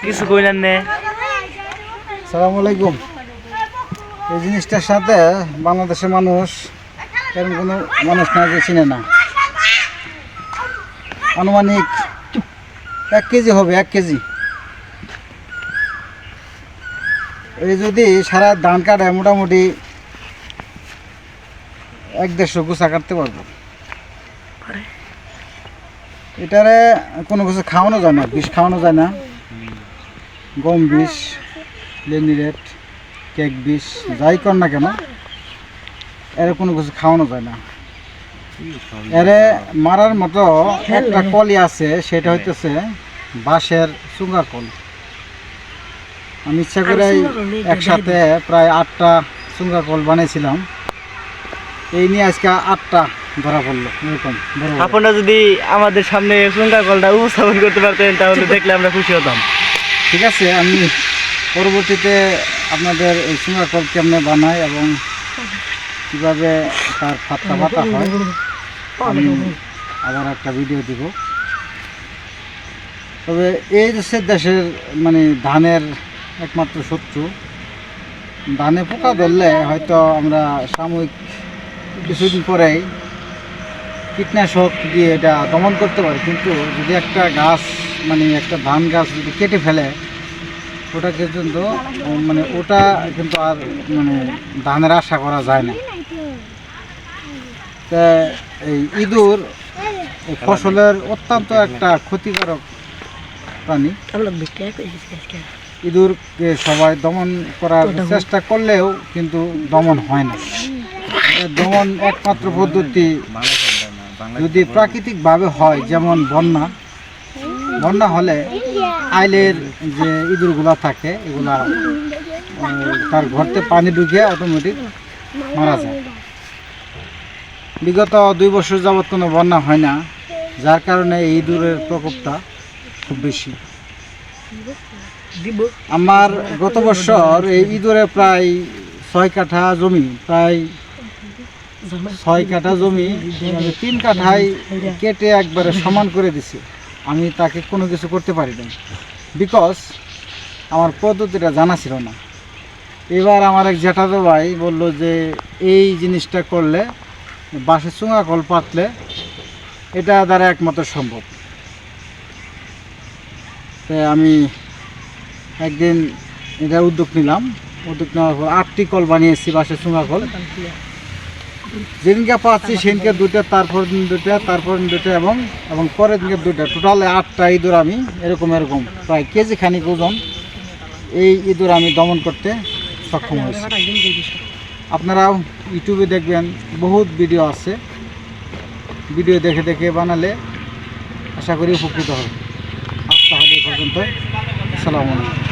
কিছু কইলেন নে। আসসালামু আলাইকুম। এই জিনিসটার সাথে বাংলাদেশের মানুষ এরকম কোনো মানুষ না যে চিনে না। আনুমানিক 1 কেজি হবে, 1 কেজি। এই যদি সারা ধান কাটায় মোটামুটি 1-150 গুছা কাটতে পারবো। এটারে কোনো কিছু খাওয়ানো যায় না, বিষ খাওয়ানো যায় না। গম বিষ, লেনিরেট, কেক বিষ, যাই কর না কেন এর কোনো কিছু খাওয়ানো যায় না। এরে মারার মতো একটা কলই আছে, সেটা হইতেছে বাঁশের চুঙ্গা কল। আমি ইচ্ছা করে একসাথে প্রায় 8টা চুঙ্গা কল বানিয়েছিলাম। এই নিয়ে আজকে 8টা ধরা পড়লো। এরকম আপনারা যদি আমাদের সামনে চুঙ্গা কলটা উপস্থাপন করতে পারতেন তাহলে দেখলে আমরা খুশি হতাম। ঠিক আছে, আমি পরবর্তীতে আপনাদের এই চুঙ্গা কল কেমনে বানাই এবং কীভাবে তার ফাত্তা বাতা হয় আমি আবার একটা ভিডিও দিব। তবে এই দেশের মানে ধানের একমাত্র শত্রু। ধানে পোকা ধরলে হয়তো আমরা সাময়িক কিছুদিন পরেই কীটনাশক দিয়ে এটা দমন করতে পারি, কিন্তু যদি একটা গাছ মানে একটা ধান গাছ যদি কেটে ফেলে ওটা কিন্তু মানে ওটা কিন্তু আর মানে ধানের আশা করা যায় না। তা এই ইঁদুর ফসলের অত্যন্ত একটা ক্ষতিকারক প্রাণী। ইঁদুরকে সবাই দমন করার চেষ্টা করলেও কিন্তু দমন হয় না। দমন একমাত্র পদ্ধতি যদি প্রাকৃতিকভাবে হয়, যেমন বন্যা হলে আইলের যে ইঁদুরগুলা থাকে এগুলা তার ঘরতে পানি ঢুকে অটোমেটিক মারা যায়। বিগত 2 বছর যাবৎ কোনো বন্যা হয় না, যার কারণে এই ইঁদুরের প্রকোপটা খুব বেশি। আমার গত বছর এই ইঁদুরে প্রায় 6 কাঠা জমি, প্রায় 6 কাঠা জমি 3 কাঠায় কেটে একবারে সমান করে দিছে। আমি তাকে কোনো কিছু করতে পারি নাই, বিকজ আমার পদ্ধতিটা জানা ছিল না। এবার আমার এক জ্যাঠাতো ভাই বলল যে এই জিনিসটা করলে বাঁশের চুঙ্গা কল পাতলে এটা দ্বারা একমাত্র সম্ভব। তাই আমি একদিন এটা উদ্যোগ নিলাম। উদ্যোগ নেওয়ার পর 8টি কল বানিয়েছি, বাঁশের চুঙ্গা কল। যেদিনকে পাচ্ছি সেদিনকে 2টা, তারপর দিন 2টা, তারপর দিন 2টা এবং পরের দিনকে 2টা, টোটালে 8টা ইঁদুর আমি এরকম প্রায় কেজি খানিক ওজন এই ইঁদুর আমি দমন করতে সক্ষম হয়েছি। আপনারাও ইউটিউবে দেখবেন বহুত ভিডিও আছে, ভিডিও দেখে দেখে বানালে আশা করি উপকৃত হবে। আজ তাহলে এই পর্যন্ত। আসসালামু আলাইকুম।